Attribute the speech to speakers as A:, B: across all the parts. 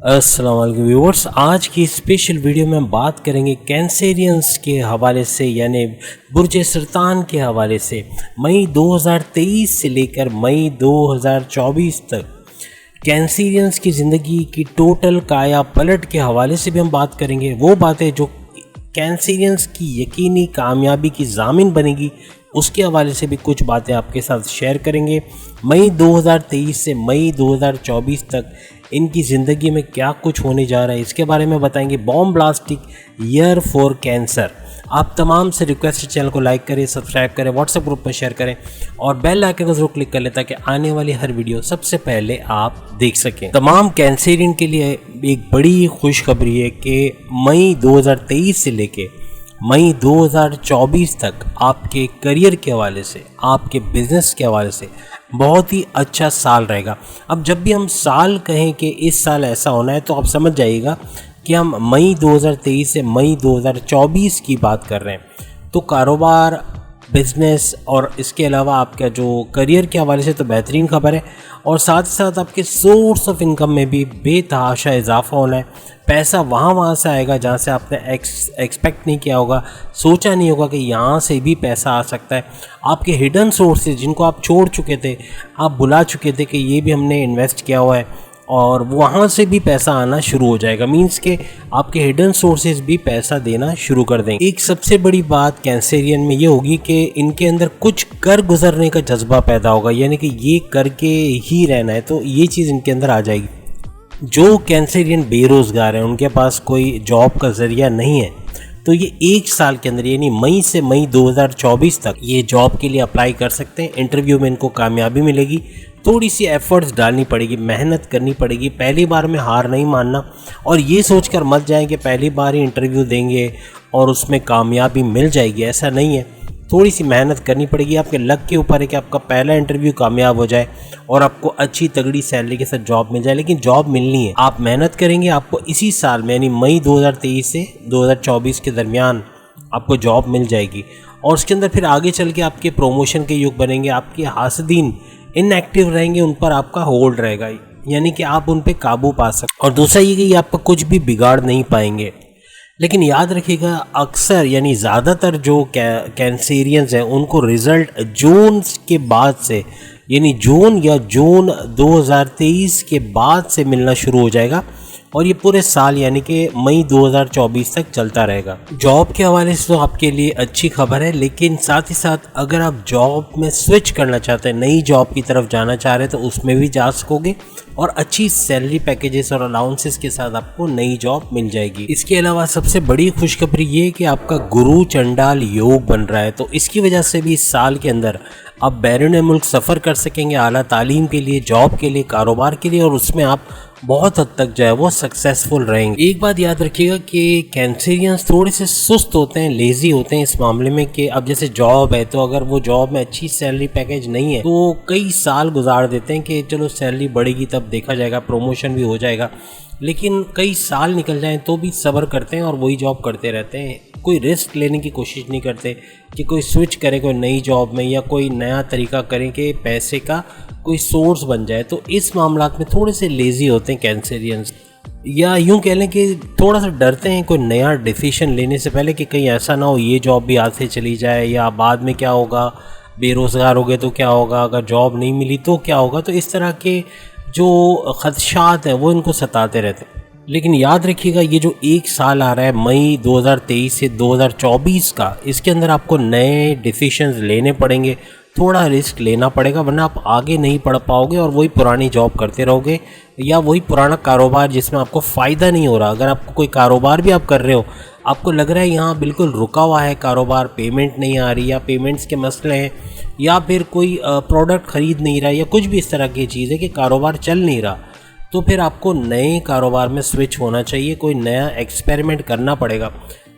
A: अस्सलाम वालेकुम व्यूअर्स, आज की स्पेशल वीडियो में बात करेंगे कैंसेरियंस के हवाले से, यानी बुर्ज सरतान के हवाले से। मई 2023 से लेकर मई 2024 तक कैंसेरियंस की ज़िंदगी की टोटल काया पलट के हवाले से भी हम बात करेंगे। वो बातें जो कैंसेरियंस की यकीनी कामयाबी की ज़ामिन बनेगी, उसके हवाले से भी कुछ बातें आपके साथ शेयर करेंगे। मई 2023 से मई 2024 तक इनकी ज़िंदगी में क्या कुछ होने जा रहा है, इसके बारे में बताएंगे। Bomb blastic year for cancer. आप तमाम से रिक्वेस्ट है, चैनल को लाइक करें, सब्सक्राइब करें, व्हाट्सएप ग्रुप में शेयर करें और बेल आइकन को जरूर क्लिक कर लें ताकि आने वाली हर वीडियो सबसे पहले आप देख सकें। तमाम कैंसरियन के लिए एक बड़ी खुशखबरी है कि मई 2023 से लेके मई 2024 तक आपके करियर के हवाले से, आपके बिजनेस के हवाले से बहुत ही अच्छा साल रहेगा। अब जब भी हम साल कहें कि इस साल ऐसा होना है, तो आप समझ जाइएगा कि हम मई 2023 से मई 2024 की बात कर रहे हैं। तो कारोबार, बिजनेस और इसके अलावा आपका जो करियर के हवाले से तो बेहतरीन खबर है, और साथ ही साथ आपके सोर्स ऑफ इनकम में भी बेतहाशा इजाफा होना है। पैसा वहाँ से आएगा जहाँ से आपने एक्सपेक्ट नहीं किया होगा, सोचा नहीं होगा कि यहाँ से भी पैसा आ सकता है। आपके हिडन सोर्सेज जिनको आप छोड़ चुके थे, आप बुला चुके थे कि ये भी हमने इन्वेस्ट किया हुआ है, और वहाँ से भी पैसा आना शुरू हो जाएगा। मींस के आपके हिडन सोर्सेज भी पैसा देना शुरू कर देंगे। एक सबसे बड़ी बात कैंसेरियन में ये होगी कि इनके अंदर कुछ कर गुजरने का जज्बा पैदा होगा, यानी कि ये करके ही रहना है, तो ये चीज़ इनके अंदर आ जाएगी। जो कैंसेरियन बेरोज़गार हैं, उनके पास कोई जॉब का ज़रिया नहीं है, तो ये एक साल के अंदर यानी मई से मई 2024 तक ये जॉब के लिए अप्लाई कर सकते हैं। इंटरव्यू में इनको कामयाबी मिलेगी। थोड़ी सी एफर्ट्स डालनी पड़ेगी, मेहनत करनी पड़ेगी। पहली बार में हार नहीं मानना, और ये सोचकर मत जाएं कि पहली बार ही इंटरव्यू देंगे और उसमें कामयाबी मिल जाएगी, ऐसा नहीं है। थोड़ी सी मेहनत करनी पड़ेगी। आपके लक के ऊपर है कि आपका पहला इंटरव्यू कामयाब हो जाए और आपको अच्छी तगड़ी सैलरी के साथ जॉब मिल जाए, लेकिन जॉब मिलनी है। आप मेहनत करेंगे, आपको इसी साल में यानी मई 2023 से 2024 के दरमियान आपको जॉब मिल जाएगी, और उसके अंदर फिर आगे चल के आपके प्रमोशन के युग बनेंगे। आपके हासदीन इनएक्टिव रहेंगे, उन पर आपका होल्ड रहेगा, यानी कि आप उन पर काबू पा सकते। और दूसरा ये कि आपका कुछ भी बिगाड़ नहीं पाएंगे। लेकिन याद रखिएगा, अक्सर यानी ज़्यादातर जो कैंसेरियंस हैं उनको रिज़ल्ट जून के बाद से, यानी जून या जून 2023 के बाद से मिलना शुरू हो जाएगा, और ये पूरे साल यानी कि मई 2024 तक चलता रहेगा। जॉब के हवाले से तो आपके लिए अच्छी खबर है, लेकिन साथ ही साथ अगर आप जॉब में स्विच करना चाहते हैं, नई जॉब की तरफ जाना चाह रहे हैं, तो उसमें भी जा सकोगे, और अच्छी सैलरी पैकेजेस और अलाउंसेस के साथ आपको नई जॉब मिल जाएगी। इसके अलावा सबसे बड़ी खुशखबरी ये है कि आपका गुरु चंडाल योग बन रहा है, तो इसकी वजह से भी इस साल के अंदर आप बैरून मुल्क सफ़र कर सकेंगे, आला तालीम के लिए, जॉब के लिए, कारोबार के लिए, और उसमें आप बहुत हद तक जो है वो सक्सेसफुल रहेंगे। एक बात याद रखिएगा कि कैंसेरियंस थोड़े से सुस्त होते हैं, लेज़ी होते हैं इस मामले में कि अब जैसे जॉब है, तो अगर वो जॉब में अच्छी सैलरी पैकेज नहीं है तो कई साल गुजार देते हैं कि चलो सैलरी बढ़ेगी तब देखा जाएगा, प्रमोशन भी हो जाएगा। लेकिन कई साल निकल जाएं तो भी सब्र करते हैं और वही जॉब करते रहते हैं। कोई रिस्क लेने की कोशिश नहीं करते कि कोई स्विच करे कोई नई जॉब में, या कोई नया तरीका करें कि पैसे का कोई सोर्स बन जाए। तो इस मामलात में थोड़े से लेज़ी होते हैं कैंसेरियंस, या यूँ कह लें कि थोड़ा सा डरते हैं कोई नया डिसीजन लेने से पहले कि कहीं ऐसा ना हो ये जॉब भी हाथ से चली जाए, या बाद में क्या होगा, बेरोज़गार हो गए तो क्या होगा, अगर जॉब नहीं मिली तो क्या होगा। तो इस तरह के जो खदशात हैं वो इनको सताते रहते हैं। लेकिन याद रखिएगा, ये जो एक साल आ रहा है मई 2023 से 2024 का, इसके अंदर आपको नए डिसीजंस लेने पड़ेंगे, थोड़ा रिस्क लेना पड़ेगा, वरना आप आगे नहीं बढ़ पाओगे और वही पुरानी जॉब करते रहोगे, या वही पुराना कारोबार जिसमें आपको फ़ायदा नहीं हो रहा। अगर आपको कोई कारोबार भी आप कर रहे हो, आपको लग रहा है यहाँ बिल्कुल रुका हुआ है कारोबार, पेमेंट नहीं आ रही, या पेमेंट्स के मसले हैं, या फिर कोई प्रोडक्ट ख़रीद नहीं रहा, या कुछ भी इस तरह की चीज़ है कि कारोबार चल नहीं रहा, तो फिर आपको नए कारोबार में स्विच होना चाहिए, कोई नया एक्सपेरिमेंट करना पड़ेगा।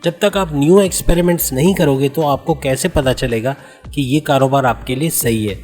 A: जब तक आप न्यू एक्सपेरिमेंट्स नहीं करोगे तो आपको कैसे पता चलेगा कि ये कारोबार आपके लिए सही है।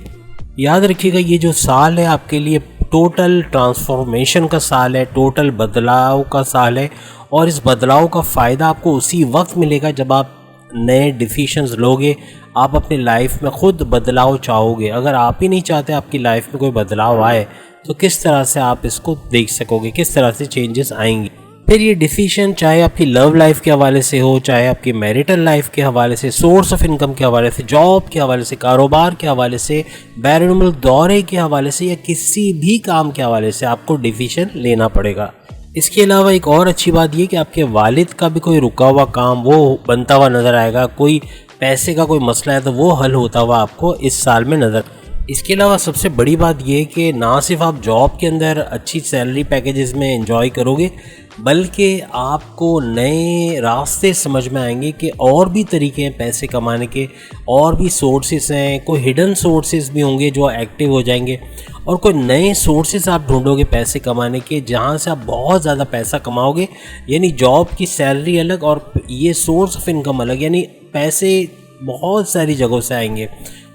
A: याद रखिएगा, ये जो साल है आपके लिए टोटल ट्रांसफॉर्मेशन का साल है, टोटल बदलाव का साल है, और इस बदलाव का फ़ायदा आपको उसी वक्त मिलेगा जब आप नए डिसीजंस लोगे, आप अपनी लाइफ में ख़ुद बदलाव चाहोगे। अगर आप ही नहीं चाहते आपकी लाइफ में कोई बदलाव आए, तो किस तरह से आप इसको देख सकोगे, किस तरह से चेंजेस आएंगे। फिर ये डिसीजन चाहे आपकी लव लाइफ के हवाले से हो, चाहे आपकी मैरिटल लाइफ के हवाले से, सोर्स ऑफ इनकम के हवाले से, जॉब के हवाले से, कारोबार के हवाले से, बैरून दौरे के हवाले से, या किसी भी काम के हवाले से आपको डिसीजन लेना पड़ेगा। इसके अलावा एक और अच्छी बात ये कि आपके वालिद का भी कोई रुका हुआ काम वो बनता हुआ नज़र आएगा, कोई पैसे का कोई मसला है तो वो हल होता हुआ आपको इस साल में नज़र। इसके अलावा सबसे बड़ी बात ये कि ना सिर्फ आप जॉब के अंदर अच्छी सैलरी पैकेजेस में एंजॉय करोगे, बल्कि आपको नए रास्ते समझ में आएंगे कि और भी तरीके हैं पैसे कमाने के, और भी सोर्सेस हैं, कोई हिडन सोर्सेस भी होंगे जो एक्टिव हो जाएंगे, और कोई नए सोर्सेस आप ढूंढोगे पैसे कमाने के जहां से आप बहुत ज़्यादा पैसा कमाओगे। यानी जॉब की सैलरी अलग और ये सोर्स ऑफ इनकम अलग, यानी पैसे बहुत सारी जगहों से आएंगे।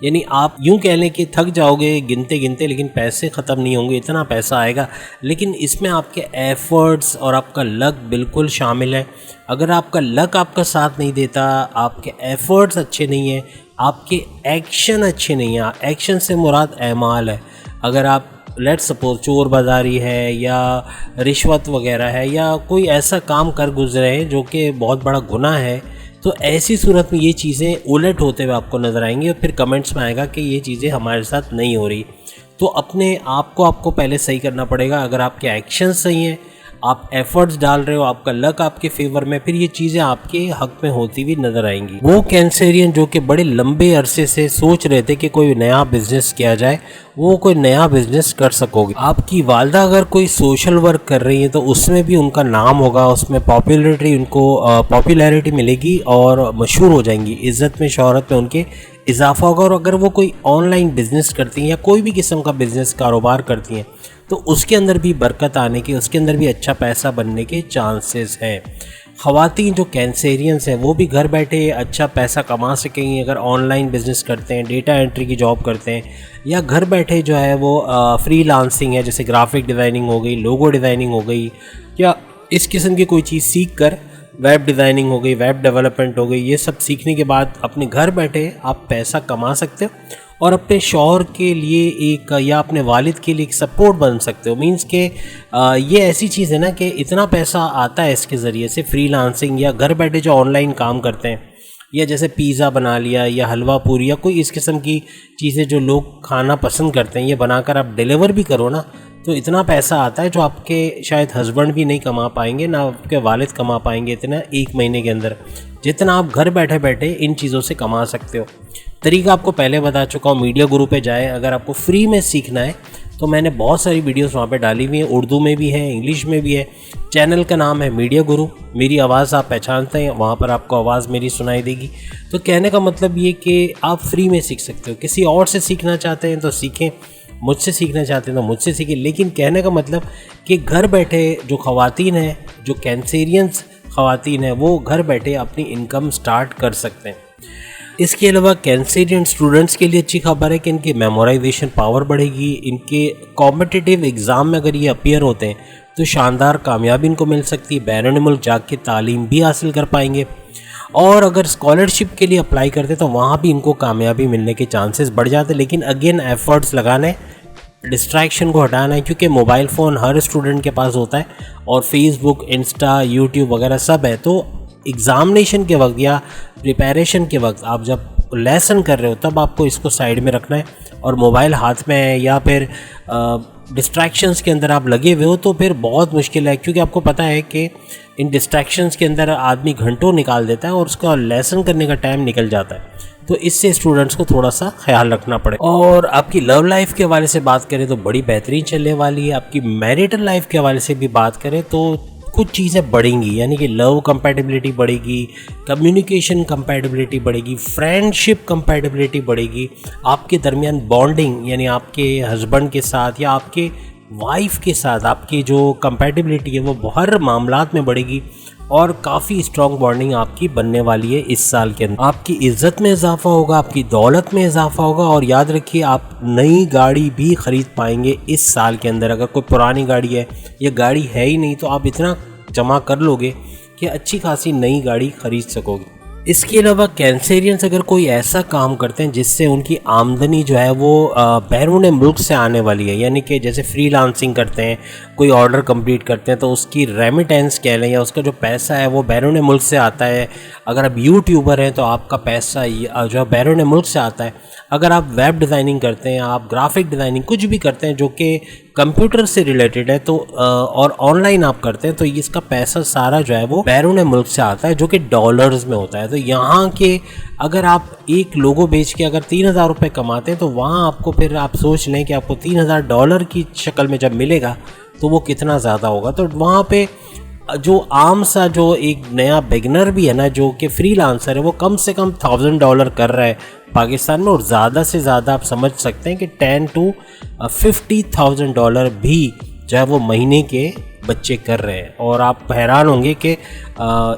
A: यानी आप यूँ कह लें कि थक जाओगे गिनते गिनते, लेकिन पैसे ख़त्म नहीं होंगे, इतना पैसा आएगा। लेकिन इसमें आपके एफ़र्ट्स और आपका लक बिल्कुल शामिल है। अगर आपका लक आपका साथ नहीं देता, आपके एफ़र्ट्स अच्छे नहीं हैं, आपके एक्शन अच्छे नहीं हैं, एक्शन से मुराद एमाल है। अगर आप लेट्स सपोज चोर बाज़ारी है या रिश्वत वगैरह है या कोई ऐसा काम कर गुजरे हैं जो कि बहुत बड़ा गुनाह है, तो ऐसी सूरत में ये चीज़ें उलट होते हुए आपको नज़र आएंगी और फिर कमेंट्स में आएगा कि ये चीज़ें हमारे साथ नहीं हो रही। तो अपने आप को आपको पहले सही करना पड़ेगा। अगर आपके एक्शन सही हैं, आप एफर्ट्स डाल रहे हो, आपका लक आपके फेवर में, फिर ये चीज़ें आपके हक में होती हुई नज़र आएंगी। वो कैंसेरियन जो कि बड़े लंबे अरसे से सोच रहे थे कि कोई नया बिजनेस किया जाए, वो कोई नया बिजनेस कर सकोगे। आपकी वालदा अगर कोई सोशल वर्क कर रही है तो उसमें भी उनका नाम होगा, उसमें पॉपुलैरिटी मिलेगी और मशहूर हो जाएंगी, इज़्ज़त में शोहरत में उनके इजाफा होगा। और अगर वो कोई ऑनलाइन बिजनेस करती हैं या कोई भी किस्म का बिजनेस कारोबार करती हैं तो उसके अंदर भी बरकत आने के, उसके अंदर भी अच्छा पैसा बनने के चांसेस हैं। ख़वातीन जो कैंसेरियंस हैं वो भी घर बैठे अच्छा पैसा कमा सकेंगी अगर ऑनलाइन बिज़नेस करते हैं, डेटा एंट्री की जॉब करते हैं, या घर बैठे जो है वो फ्रीलांसिंग है, जैसे ग्राफिक डिज़ाइनिंग हो गई, लोगो डिज़ाइनिंग हो गई, या इस किस्म की कोई चीज़ सीख कर वेब डिज़ाइनिंग हो गई, वेब डेवलपमेंट हो गई। ये सब सीखने के बाद अपने घर बैठे आप पैसा कमा सकते हो और अपने शौहर के लिए एक या अपने वालिद के लिए एक सपोर्ट बन सकते हो। मींस के ये ऐसी चीज़ है ना कि इतना पैसा आता है इसके ज़रिए से, फ्रीलांसिंग या घर बैठे जो ऑनलाइन काम करते हैं, या जैसे पिज़्ज़ा बना लिया या हलवा पूरी या कोई इस किस्म की चीज़ें जो लोग खाना पसंद करते हैं, ये बनाकर आप डिलीवर भी करो ना, तो इतना पैसा आता है जो आपके शायद हस्बैंड भी नहीं कमा पाएंगे, ना आपके वालिद कमा पाएंगे इतना एक महीने के अंदर, जितना आप घर बैठे बैठे इन चीज़ों से कमा सकते हो। तरीका आपको पहले बता चुका हूँ, मीडिया गुरु पे जाए। अगर आपको फ्री में सीखना है तो मैंने बहुत सारी वीडियोस वहाँ पे डाली हुई हैं, उर्दू में भी है, इंग्लिश में भी है। चैनल का नाम है मीडिया गुरु। मेरी आवाज़ आप पहचानते हैं, वहाँ पर आपको आवाज़ मेरी सुनाई देगी। तो कहने का मतलब ये कि आप फ्री में सीख सकते हो। किसी और से सीखना चाहते हैं तो सीखें, मुझसे सीखना चाहते हैं तो मुझसे सीखें। लेकिन कहने का मतलब कि घर बैठे जो ख़वातीन हैं, जो कैंसेरियंस ख़वातीन हैं, वो घर बैठे अपनी इनकम स्टार्ट कर सकते हैं। इसके अलावा कैंसेरियन स्टूडेंट्स के लिए अच्छी खबर है कि इनकी मेमोराइजेशन पावर बढ़ेगी। इनके कॉम्पिटिटिव एग्ज़ाम में अगर ये अपीयर होते हैं तो शानदार कामयाबी इनको मिल सकती है, बैरून मुल्क जाके तालीम भी हासिल कर पाएंगे। और अगर स्कॉलरशिप के लिए अप्लाई करते तो वहाँ भी इनको कामयाबी मिलने के चांसेस बढ़ जाते। लेकिन अगेन एफर्ट्स लगाने, डिस्ट्रैक्शन को हटाना है, क्योंकि मोबाइल फ़ोन हर स्टूडेंट के पास होता है और फेसबुक, इंस्टा, यूट्यूब वगैरह सब है। तो एग्ज़ामिनेशन के वक्त या प्रिपरेशन के वक्त आप जब लेसन कर रहे हो तब आपको इसको साइड में रखना है, और मोबाइल हाथ में है या फिर डिस्ट्रैक्शंस के अंदर आप लगे हुए हो तो फिर बहुत मुश्किल है, क्योंकि आपको पता है कि इन डिस्ट्रैक्शंस के अंदर आदमी घंटों निकाल देता है और उसका लेसन करने का टाइम निकल जाता है। तो इससे स्टूडेंट्स को थोड़ा सा ख्याल रखना पड़े। और आपकी लव लाइफ के हवाले से बात करें तो बड़ी बेहतरीन चलने वाली है। आपकी मैरिटल लाइफ के हवाले से भी बात करें तो कुछ चीज़ें बढ़ेंगी, यानी कि लव कंपैटिबिलिटी बढ़ेगी, कम्युनिकेशन कंपैटिबिलिटी बढ़ेगी, फ्रेंडशिप कंपैटिबिलिटी बढ़ेगी, आपके दरमियान बॉन्डिंग यानी आपके हस्बैंड के साथ या आपके वाइफ के साथ आपकी जो कंपैटिबिलिटी है वो हर मामलात में बढ़ेगी और काफ़ी स्ट्रॉन्ग बॉन्डिंग आपकी बनने वाली है इस साल के अंदर। आपकी इज़्ज़त में इजाफा होगा, आपकी दौलत में इजाफा होगा, और याद रखिए आप नई गाड़ी भी ख़रीद पाएंगे इस साल के अंदर। अगर कोई पुरानी गाड़ी है या गाड़ी है ही नहीं तो आप इतना जमा कर लोगे कि अच्छी खासी नई गाड़ी ख़रीद सकोगे। इसके अलावा कैंसेरियंस अगर कोई ऐसा काम करते हैं जिससे उनकी आमदनी जो है वो बैरून मुल्क से आने वाली है, यानी कि जैसे फ्रीलांसिंग करते हैं, कोई ऑर्डर कंप्लीट करते हैं तो उसकी रेमिटेंस कह लें या उसका जो पैसा है वो बैरून मुल्क से आता है। अगर आप यूट्यूबर हैं तो आपका पैसा जो है बैरून मुल्क से आता है। अगर आप वेब डिज़ाइनिंग करते हैं, आप ग्राफिक डिज़ाइनिंग कुछ भी करते हैं जो कि कंप्यूटर से रिलेटेड है तो और ऑनलाइन आप करते हैं तो इसका पैसा सारा जो है वो बैरून मुल्क से आता है, जो कि डॉलर्स में होता है। तो यहाँ के अगर आप एक लोगो बेच के अगर 3,000 रुपये कमाते हैं तो वहाँ आपको फिर आप सोच लें कि आपको 3,000 डॉलर की शक्ल में जब मिलेगा तो वो कितना ज़्यादा होगा। तो वहाँ पे जो आम सा जो एक नया बिगनर भी है ना, जो कि फ्रीलांसर है, वो कम से कम $1,000 कर रहा है पाकिस्तान में, और ज़्यादा से ज़्यादा आप समझ सकते हैं कि $10,000 to $50,000 भी जो है वो महीने के बच्चे कर रहे हैं। और आप हैरान होंगे कि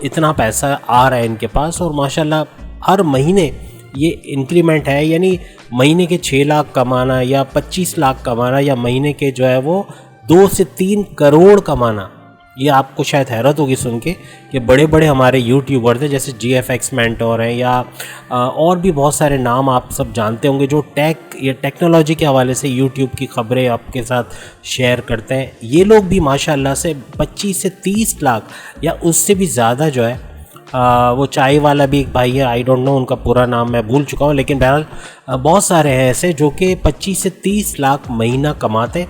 A: इतना पैसा आ रहा है इनके पास, और माशाल्लाह हर महीने ये इंक्रीमेंट है, यानी महीने के 6 लाख कमाना या 25 लाख कमाना या महीने के जो है वो 2 से 3 करोड़ कमाना। ये आपको शायद हैरत होगी सुन के कि बड़े बड़े हमारे यूट्यूबर थे जैसे GFX मेंटोर हैं या और भी बहुत सारे नाम आप सब जानते होंगे जो टेक या टेक्नोलॉजी के हवाले से यूट्यूब की खबरें आपके साथ शेयर करते हैं। ये लोग भी माशाल्लाह से 25 से 30 लाख या उससे भी ज़्यादा जो है वो चाय वाला भी एक भाई है, आई डोंट नो उनका पूरा नाम मैं भूल चुका हूँ, लेकिन बहरहाल बहुत सारे हैं ऐसे जो कि 25 से 30 लाख महीना कमाते।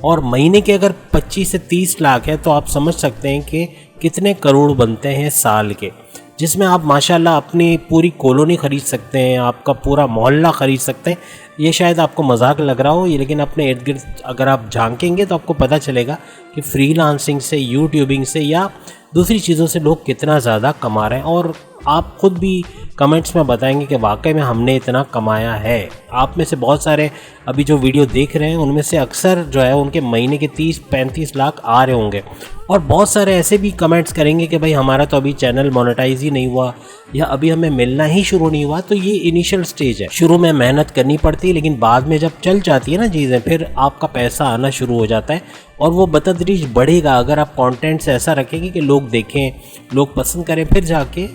A: और महीने के अगर 25 से 30 लाख है तो आप समझ सकते हैं कि कितने करोड़ बनते हैं साल के, जिसमें आप माशाल्लाह अपनी पूरी कॉलोनी ख़रीद सकते हैं, आपका पूरा मोहल्ला ख़रीद सकते हैं। ये शायद आपको मजाक लग रहा हो ये, लेकिन अपने इर्द गिर्द अगर आप झांकेंगे तो आपको पता चलेगा कि फ्रीलांसिंग से, यूट्यूबिंग से या दूसरी चीज़ों से लोग कितना ज़्यादा कमा रहे हैं। और आप ख़ुद भी कमेंट्स में बताएंगे कि वाकई में हमने इतना कमाया है। आप में से बहुत सारे अभी जो वीडियो देख रहे हैं उनमें से अक्सर जो है उनके महीने के 30-35 लाख आ रहे होंगे, और बहुत सारे ऐसे भी कमेंट्स करेंगे कि भाई हमारा तो अभी चैनल मोनेटाइज ही नहीं हुआ या अभी हमें मिलना ही शुरू नहीं हुआ। तो ये इनिशियल स्टेज है, शुरू में मेहनत करनी पड़ती है, लेकिन बाद में जब चल जाती है ना चीज़ें फिर आपका पैसा आना शुरू हो जाता है और वो बतदरीज बढ़ेगा। अगर आप कंटेंट्स ऐसा रखेंगे कि लोग देखें, लोग पसंद करें, फिर जाके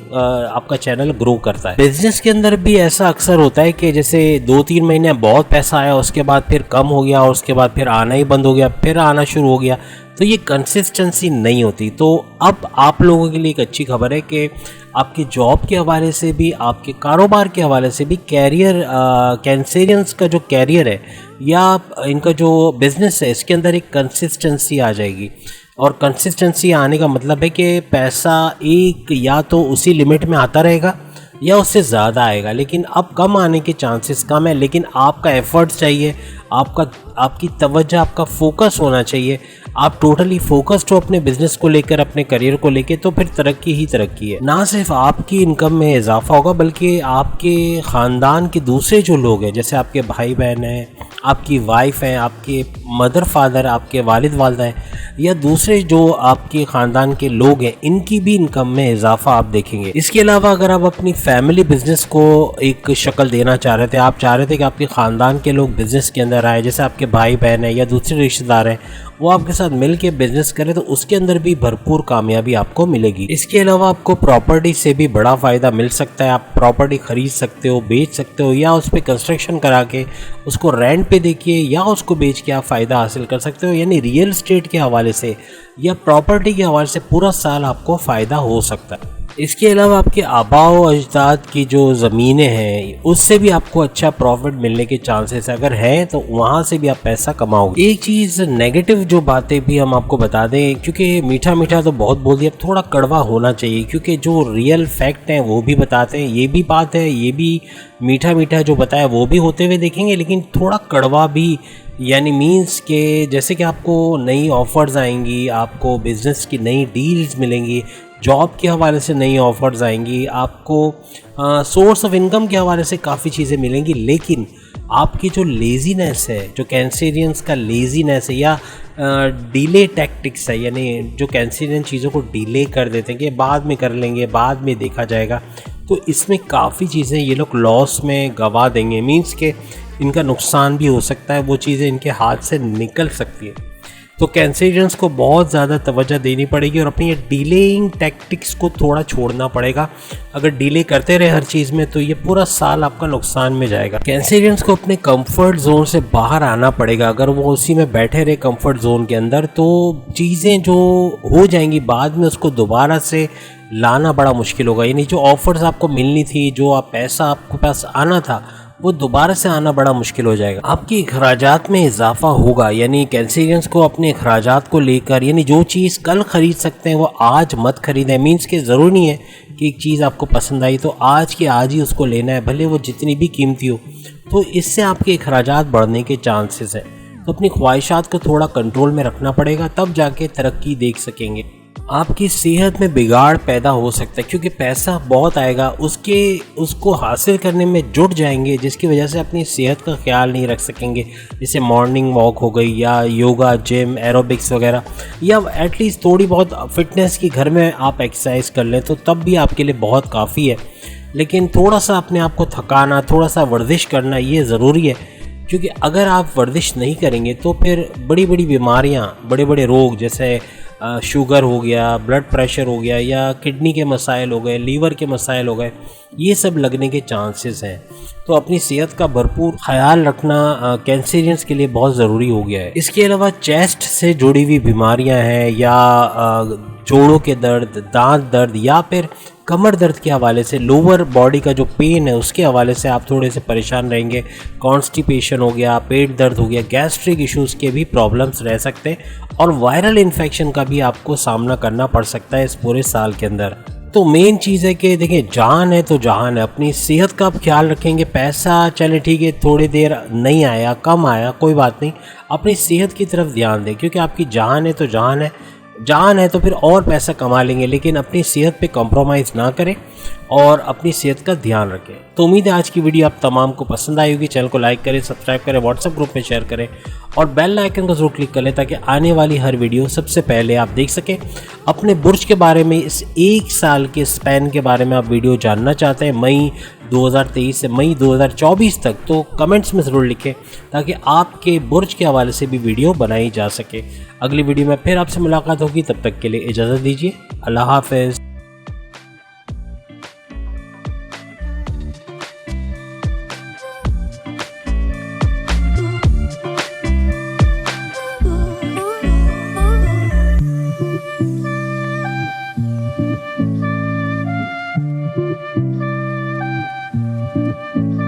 A: आपका चैनल ग्रो करता है। बिजनेस के अंदर भी ऐसा अक्सर होता है कि जैसे 2-3 महीने बहुत पैसा आया, उसके बाद फिर कम हो गया, और उसके बाद फिर आना ही बंद हो गया, फिर आना शुरू हो गया, तो ये कंसिस्टेंसी नहीं होती। तो अब आप लोगों के लिए एक अच्छी खबर है कि आपकी जॉब के हवाले से भी, आपके कारोबार के हवाले से भी कैरियर, कैंसेरियंस का जो कैरियर है या इनका जो बिज़नेस है, इसके अंदर एक कंसिस्टेंसी आ जाएगी। और कंसिस्टेंसी आने का मतलब है कि पैसा एक या तो उसी लिमिट में आता रहेगा या उससे ज़्यादा आएगा, लेकिन अब कम आने के चांसेस कम है। लेकिन आपका एफर्ट्स चाहिए, आपकी तवज्जो, आपका फोकस होना चाहिए। आप टोटली फोकस्ड हो अपने बिजनेस को लेकर, अपने करियर को लेकर, तो फिर तरक्की ही तरक्की है। ना सिर्फ आपकी इनकम में इजाफा होगा बल्कि आपके ख़ानदान के दूसरे जो लोग हैं, जैसे आपके भाई बहन हैं, आपकी वाइफ हैं, आपके मदर फादर, आपके वालिद वालदा हैं, या दूसरे जो आपके ख़ानदान के लोग हैं, इनकी भी इनकम में इजाफा आप देखेंगे। इसके अलावा अगर आप अपनी फैमिली बिजनेस को एक शक्ल देना चाह रहे थे, आप चाह रहे थे कि आपके ख़ानदान के लोग बिज़नेस के अंदर आए, जैसे आपके भाई बहन हैं या दूसरे रिश्तेदार हैं, वो आपके साथ मिल के बिजनेस करें, तो उसके अंदर भी भरपूर कामयाबी आपको मिलेगी। इसके अलावा आपको प्रॉपर्टी से भी बड़ा फ़ायदा मिल सकता है। आप प्रॉपर्टी ख़रीद सकते हो, बेच सकते हो, या उस पर कंस्ट्रक्शन करा के उसको रेंट पे देखिए या उसको बेच के आप फ़ायदा हासिल कर सकते हो। यानी रियल एस्टेट के हवाले से या प्रॉपर्टी के हवाले से पूरा साल आपको फ़ायदा हो सकता है। इसके अलावा आपके आबाओ अजदाद की जो ज़मीनें हैं उससे भी आपको अच्छा प्रॉफिट मिलने के चांसेस अगर हैं, तो वहाँ से भी आप पैसा कमाओगे। एक चीज़ नेगेटिव जो बातें भी हम आपको बता दें, क्योंकि मीठा मीठा तो बहुत बोल दिया, थोड़ा कड़वा होना चाहिए, क्योंकि जो रियल फैक्ट हैं वो भी बताते हैं। ये भी बात है, ये भी मीठा मीठा जो बताया वो भी होते हुए देखेंगे, लेकिन थोड़ा कड़वा भी, यानी मीन्स के जैसे कि आपको नई ऑफ़र्स आएंगी, आपको बिज़नेस की नई डील्स मिलेंगी, जॉब के हवाले से नई ऑफ़र्स आएंगी, आपको सोर्स ऑफ इनकम के हवाले से काफ़ी चीज़ें मिलेंगी, लेकिन आपकी जो लेज़ीनेस है, जो कैंसेरियंस का लेज़ीनेस है या डिले टैक्टिक्स है, यानी जो कैंसेरियन चीज़ों को डिले कर देते हैं कि बाद में कर लेंगे, बाद में देखा जाएगा, तो इसमें काफ़ी चीज़ें ये लोग लॉस में गवा देंगे। मीन्स के इनका नुकसान भी हो सकता है, वो चीज़ें इनके हाथ से निकल सकती है। तो कैंसेरियंस को बहुत ज़्यादा तवज्जो देनी पड़ेगी और अपनी ये डिलेइंग टैक्टिक्स को थोड़ा छोड़ना पड़ेगा। अगर डिले करते रहे हर चीज़ में तो ये पूरा साल आपका नुकसान में जाएगा। कैंसेरियंस को अपने कंफर्ट जोन से बाहर आना पड़ेगा। अगर वो उसी में बैठे रहे कंफर्ट जोन के अंदर तो चीज़ें जो हो जाएंगी बाद में उसको दोबारा से लाना बड़ा मुश्किल होगा। यानी जो ऑफर्स आपको मिलनी थी, जो आप पैसा आपके पास आना था, वो दोबारा से आना बड़ा मुश्किल हो जाएगा। आपकी अखराजात में इजाफा होगा। यानी कैंसेरियंस को अपने अखराजात को लेकर, यानी जो चीज़ कल ख़रीद सकते हैं वो आज मत खरीदें। मीन्स के ज़रूरी नहीं है कि एक चीज़ आपको पसंद आई तो आज के आज ही उसको लेना है, भले वो जितनी भी कीमती हो। तो इससे आपके अखराजात बढ़ने के चांसेस हैं। तो अपनी ख्वाहिशात को थोड़ा कंट्रोल में रखना पड़ेगा, तब जाके तरक्की देख सकेंगे। आपकी सेहत में बिगाड़ पैदा हो सकता है क्योंकि पैसा बहुत आएगा, उसको हासिल करने में जुट जाएंगे, जिसकी वजह से अपनी सेहत का ख्याल नहीं रख सकेंगे। जैसे मॉर्निंग वॉक हो गई या योगा, जिम, एरोबिक्स वगैरह, या एटलीस्ट थोड़ी बहुत फिटनेस की घर में आप एक्सरसाइज कर लें तो तब भी आपके लिए बहुत काफ़ी है। लेकिन थोड़ा सा अपने आप को थकाना, थोड़ा सा वर्जिश करना ये ज़रूरी है, क्योंकि अगर आप वर्जिश नहीं करेंगे तो फिर बड़ी बड़ी बीमारियाँ, बड़े बड़े रोग जैसे शुगर हो गया, ब्लड प्रेशर हो गया, या किडनी के मसाइल हो गए, लीवर के मसाइल हो गए, ये सब लगने के चांसेस हैं। तो अपनी सेहत का भरपूर ख्याल रखना कैंसेरियंस के लिए बहुत ज़रूरी हो गया है। इसके अलावा चेस्ट से जुड़ी हुई बीमारियां हैं, या जोड़ों के दर्द, दांत दर्द, या फिर कमर दर्द के हवाले से, लोअर बॉडी का जो पेन है उसके हवाले से आप थोड़े से परेशान रहेंगे। कॉन्स्टिपेशन हो गया, पेट दर्द हो गया, गैस्ट्रिक इश्यूज़ के भी प्रॉब्लम्स रह सकते हैं, और वायरल इन्फेक्शन का भी आपको सामना करना पड़ सकता है इस पूरे साल के अंदर। तो मेन चीज़ है कि देखिए, जान है तो जहान है। अपनी सेहत का आप ख्याल रखेंगे। पैसा चले ठीक है, थोड़ी देर नहीं आया, कम आया, कोई बात नहीं, अपनी सेहत की तरफ ध्यान दें, क्योंकि आपकी जान है तो जान है। जान है तो फिर और पैसा कमा लेंगे, लेकिन अपनी सेहत पे कॉम्प्रोमाइज़ ना करें और अपनी सेहत का ध्यान रखें। तो उम्मीद है आज की वीडियो आप तमाम को पसंद आई होगी। चैनल को लाइक करें, सब्सक्राइब करें, व्हाट्सएप ग्रुप में शेयर करें और बेल आइकन को जरूर क्लिक कर लें ताकि आने वाली हर वीडियो सबसे पहले आप देख सकें। अपने बुर्ज के बारे में, इस एक साल के स्पैन के बारे में आप वीडियो जानना चाहते हैं मई 2023 से मई 2024 तक, तो कमेंट्स में ज़रूर लिखें ताकि आपके बुर्ज के हवाले से भी वीडियो बनाई जा सके। अगली वीडियो में फिर आपसे मुलाकात होगी, तब तक के लिए इजाज़त दीजिए। अल्लाह हाफ़िज़।